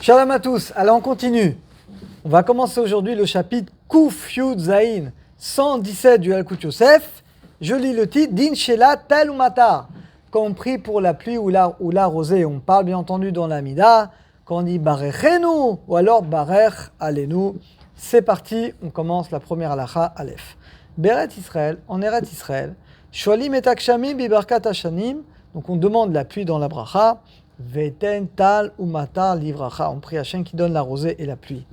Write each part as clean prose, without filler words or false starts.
Shalom à tous, alors on continue. On va commencer aujourd'hui le chapitre Kuf Yud Zayin 117 du Yalkut Yosef. Je lis le titre Din Shela Tel ou Matar. Quand on prie pour la pluie ou la rosée, on parle bien entendu dans la Mida. Quand on dit Barechenu ou alors Barech Alenu. C'est parti, on commence la première halakha Aleph. Beret Israël, en Eret Israël, Shoalim et Akshamim Bibarkat Hashanim. Donc on demande la pluie dans la bracha. Veten tal ou matar livracha. On prie Hachem qui donne la rosée et la pluie.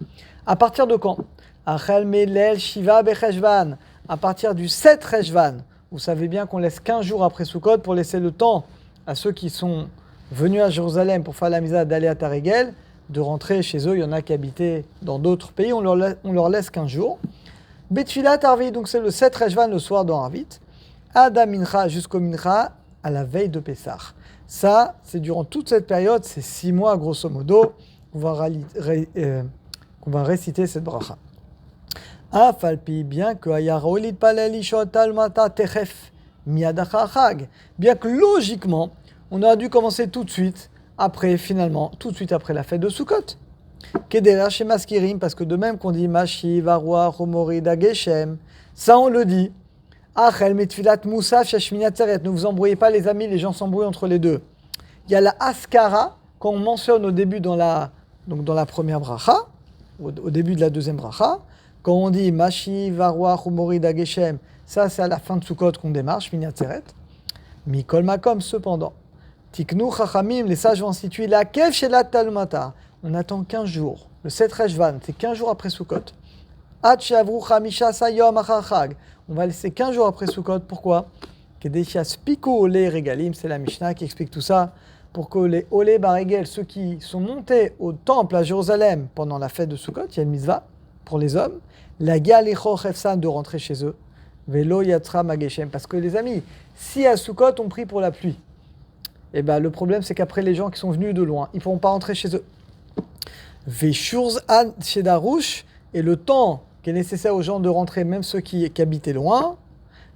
À partir de quand? Achel melel shiva becheshvan. À partir du 7 Reshvan. Vous savez bien qu'on laisse 15 jours après Sukkot pour laisser le temps à ceux qui sont venus à Jérusalem pour faire la misa d'aller à Tarigel, de rentrer chez eux. Il y en a qui habitaient dans d'autres pays. On leur laisse 15 jours. Betfilat Arvit, donc c'est le 7 Reshvan le soir dans Arvit. Ada Mincha jusqu'au Mincha à la veille de Pessah. Ça, c'est durant toute cette période, c'est 6 mois grosso modo, qu'on va réciter cette bracha. Afalpi, bien que Ayarolit Paleli Shotal Mata Techef Miadacha Chag, bien que logiquement, on aurait dû commencer tout de suite après, finalement, tout de suite après la fête de Sukkot. Kedera chez Maskirim, parce que de même qu'on dit Mashi, Varua, Homori, Dageshem, ça on le dit. Achel metfilat Moussaf Shashmini Atzeret. Ne vous embrouillez pas les amis, les gens s'embrouillent entre les deux. Il y a la Askara qu'on mentionne au début dans la première bracha, au début de la deuxième bracha. Quand on dit Mashi, Varua, Humori, Dageshem, ça c'est à la fin de Sukkot qu'on démarre, Shmini Atzeret. Mikol Makom, cependant. Tiknu Chachamim, les sages vont instituer la Kev Shelat Talmata. On attend 15 jours. Le 7 Reshvan, c'est 15 jours après Sukkot. Ad Shavru Chamisha Sayom Achar Chag. On va laisser 15 jours après Sukkot. Pourquoi? Kedeshias Piko Olé Regalim, c'est la Mishnah qui explique tout ça. Pour que les Olé Baregel, ceux qui sont montés au temple à Jérusalem pendant la fête de Sukkot, il y a une mitzvah pour les hommes. La Galecho Chefsan de rentrer chez eux. Velo Yatra Mageshem. Parce que les amis, si à Sukkot on prie pour la pluie, et ben le problème c'est qu'après les gens qui sont venus de loin, ils ne pourront pas rentrer chez eux. Veshurz Ad Shedarush, et le temps qui est nécessaire aux gens de rentrer, même ceux qui habitaient loin,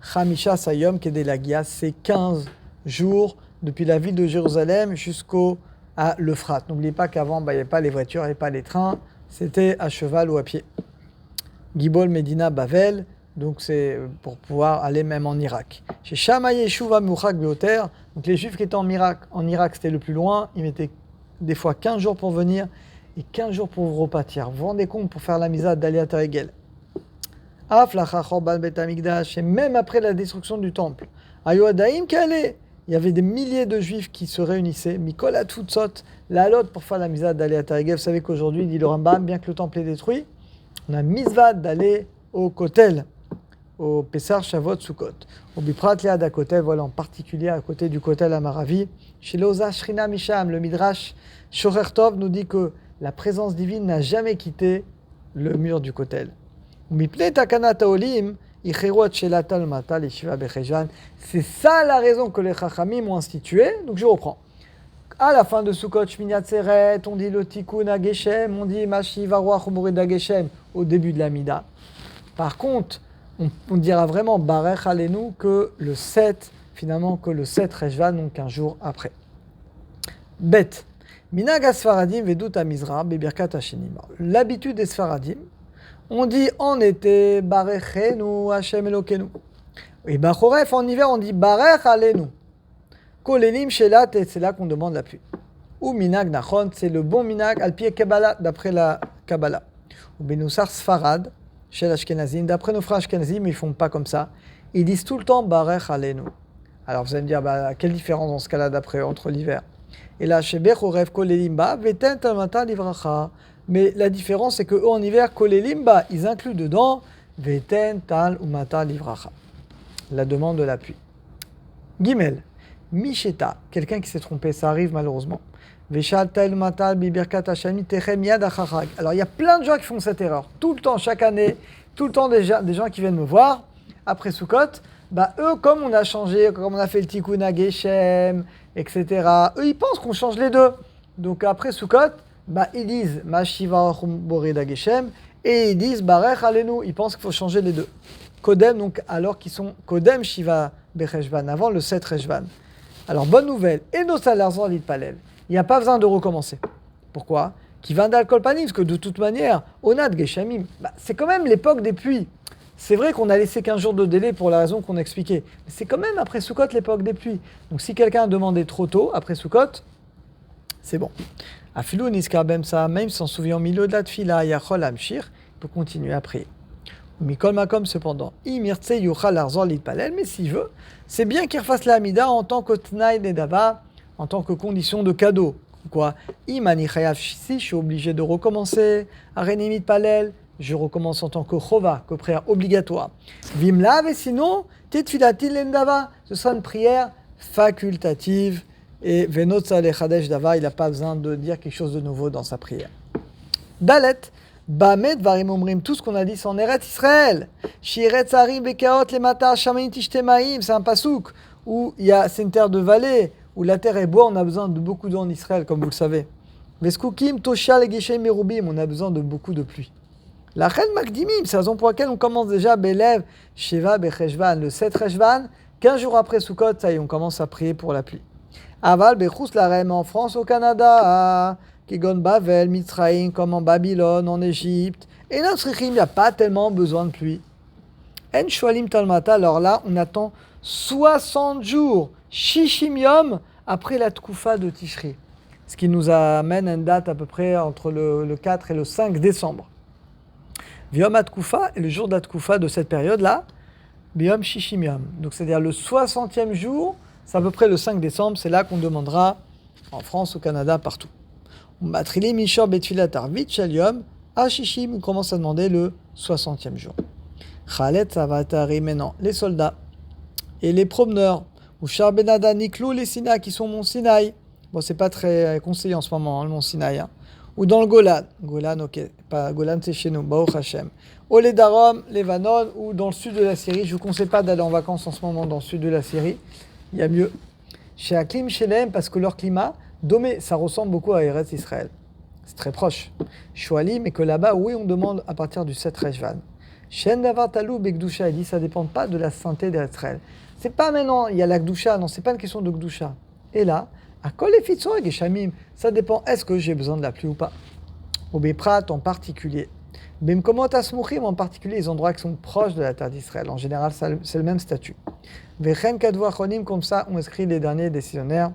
Chamisha Sayom Kedelagia, c'est 15 jours depuis la ville de Jérusalem à l'Euphrate. N'oubliez pas qu'avant, il n'y avait pas les voitures, il n'y avait pas les trains, c'était à cheval ou à pied. Gibol Medina Bavel, donc c'est pour pouvoir aller même en Irak. Chez Shama Yeshuva Mouchak Beoter, donc les Juifs qui étaient en Irak, c'était le plus loin, ils mettaient des fois 15 jours pour venir et 15 jours pour repartir. Vous vous rendez compte pour faire la misa d'aller à Tarigel. Et même après la destruction du temple, il y avait des milliers de juifs qui se réunissaient, Mikola Tutsot, la lot pour faire la misa d'aller à Tarigel. Vous savez qu'aujourd'hui, dit le Rambam, bien que le temple est détruit, on a misva d'aller au Kotel, au Pessar Shavot Sukkot. Au Biprat Liad à Kotel, voilà en particulier à côté du Kotel à Maravi. Chez Loza Shrina Misham, le Midrash Shorer Tov nous dit que la présence divine n'a jamais quitté le mur du Kotel. C'est ça la raison que les Chachamim ont institué. Donc je reprends. À la fin de Sukkot, Shmini Atzeret, on dit le Tikkun HaGeshem, on dit Mashi Varua Humori Dageshem au début de la Mida. Par contre, on dira vraiment Barech Alenu que le 7, finalement, que le 7 Reshvan, donc un jour après. Bet. Minag Asfaradim Vedut Amizra Bebirkat Hashenim. L'habitude des Sfaradim, on dit en été, Barechenu Hashem Elokenu. Et Bachoref, en hiver, on dit Barech Alenu. Kolelim Shelat, et c'est là qu'on demande la pluie. Ou Minag Nachon, c'est le bon Minag, al pied Kabbalah, d'après la Kabbalah. Ou Benoussar Sfarad, chez l'Ashkenazim, d'après nos frères Ashkenazim, ils ne font pas comme ça. Ils disent tout le temps Barech Alenu. Alors vous allez me dire, quelle différence dans ce cas-là d'après, entre l'hiver? Et là, chez Bechoref, Kolelimba, Veten Talmata Livracha. Mais la différence, c'est qu'eux, en hiver, Kolelimba, ils incluent dedans Veten Tal Umata Livracha. La demande de la pluie. Gimel. Misheta, quelqu'un qui s'est trompé, ça arrive malheureusement. Veshal Tal Umata Bibirkat Hashami Techem Yad Achachag. Alors il y a plein de gens qui font cette erreur. Tout le temps, chaque année, tout le temps des gens qui viennent me voir, après Sukkot, eux, comme on a changé, comme on a fait le Tikkun HaGeshem, etc., eux, ils pensent qu'on change les deux. Donc après Sukkot, ils disent Mashiva Humori Dageshem et ils disent Barech Alenu. Ils pensent qu'il faut changer les deux. Kodem, donc alors qu'ils sont Kodem Shiva Becheshvan, avant le 7 Reshvan. Alors bonne nouvelle, et nos salaires en palel. Il n'y a pas besoin de recommencer. Pourquoi? qui vint d'alcool panim, parce que de toute manière, onad geshamim, c'est quand même l'époque des pluies. C'est vrai qu'on a laissé 15 jours de délai pour la raison qu'on a expliquée. Mais c'est quand même après Sukkot l'époque des pluies. Donc si quelqu'un a demandé trop tôt, après Sukkot, c'est bon. Afilou niskar bemsa, même s'en souvient au milieu de la tfila, yachol amshir, il peut continuer à prier. Mikol makom cependant, imirtse yuchal arzor litpalel, mais s'il veut, c'est bien qu'il refasse la Hamida en tant que tnaï nedava, en tant que condition de cadeau. Quoi? Imani chayav si je suis obligé de recommencer, arenimit palel, je recommence en tant que chova, que prière obligatoire. Vimlav, et sinon, titfilatil lendava, ce sera une prière facultative. Et venot saleh chadesh dava, il n'a pas besoin de dire quelque chose de nouveau dans sa prière. Dalet, bamet varim omrim, tout ce qu'on a dit, c'est en Eretz Israël. Shiret sarim bekaot le mata shamin tishtemaim, c'est un pasouk où c'est une terre de vallée, où la terre est bois, on a besoin de beaucoup d'eau en Israël, comme vous le savez. Veskukim toshal et geshem merubim, on a besoin de beaucoup de pluie. La Chen Makdimim, c'est la raison pour laquelle on commence déjà Belev, Sheva, Becheshvan, le 7 Reshvan, 15 jours après Sukkot, ça y est, on commence à prier pour la pluie. Aval, Bechous, la Rem, en France, au Canada, Kigon Bavel, Mitzraïm, comme en Babylone, en Égypte. Et notre Richim, il n'y a pas tellement besoin de pluie. En Shoalim Talmata, alors là, on attend 60 jours, Shishim Yom, après la Tkoufa de Tishri. Ce qui nous amène à une date à peu près entre le 4 et le 5 décembre. Viom Atkoufa, et le jour d'Atkoufa de cette période-là, Biom Shishim Yom. Donc c'est-à-dire le 60e jour, c'est à peu près le 5 décembre, c'est là qu'on demandera, en France, au Canada, partout. Matrili Mishor Betfilat Arvit Shaliom, à Shishim, on commence à demander le 60e jour. Khalet Savatari, maintenant, les soldats et les promeneurs, ou Shar Benada Niklou, les Sina, qui sont Mont Sinaï. Bon, c'est pas très conseillé en ce moment, le Mont Sinaï. Hein. Ou dans le Golan. Golan, ok. Pas Golan, c'est chez nous. Baruch Hashem. Ou les Darom, les Vanon, ou dans le sud de la Syrie. Je ne vous conseille pas d'aller en vacances en ce moment dans le sud de la Syrie. Il y a mieux. Chez Aklim, chez Lem, parce que leur climat, Domé, ça ressemble beaucoup à Eretz Israël. C'est très proche. Shoalim, et que là-bas, oui, on demande à partir du 7 Reshvan. Shen Davar Talou, Bekdusha, il dit, ça ne dépend pas de la sainteté d'Eretz Israël. C'est pas maintenant, il y a la Gdusha, non, c'est pas une question de Gdusha. Et là, à Kol et Fitzon et Geshamim, ça dépend, est-ce que j'ai besoin de la pluie ou pas. Au Beprat en particulier. Bemkomot Asmuchim en particulier, les endroits qui sont proches de la terre d'Israël. En général, c'est le même statut. Vechen Kadvu Achonim, comme ça, ont écrit les derniers décisionnaires.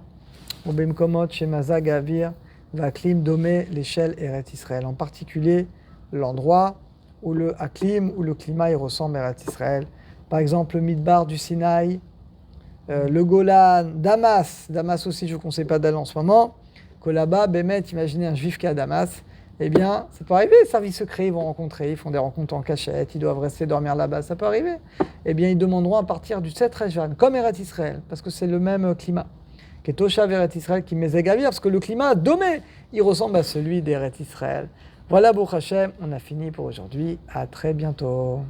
Au Bemkomot Shemaza Gavir, Vaklim Domé, l'échelle Eretz Israël. En particulier, l'endroit où le Aklim, où le climat, il ressemble à Eretz Israël. Par exemple, le Midbar du Sinaï, le Golan, Damas aussi, je ne vous conseille pas d'aller en ce moment, que là-bas, Bémet, imaginez un juif qui est à Damas, eh bien, ça peut arriver, service secret, ils vont rencontrer, ils font des rencontres en cachette, ils doivent rester dormir là-bas, ça peut arriver. Eh bien, ils demanderont à partir du 7 Reshvan, comme Eretz Israël, parce que c'est le même climat, qui est Toshav Eretz Israël, qui met Zegavir, parce que le climat domé, il ressemble à celui d'Eretz Israël. Voilà, Baruch Hashem, on a fini pour aujourd'hui, à très bientôt.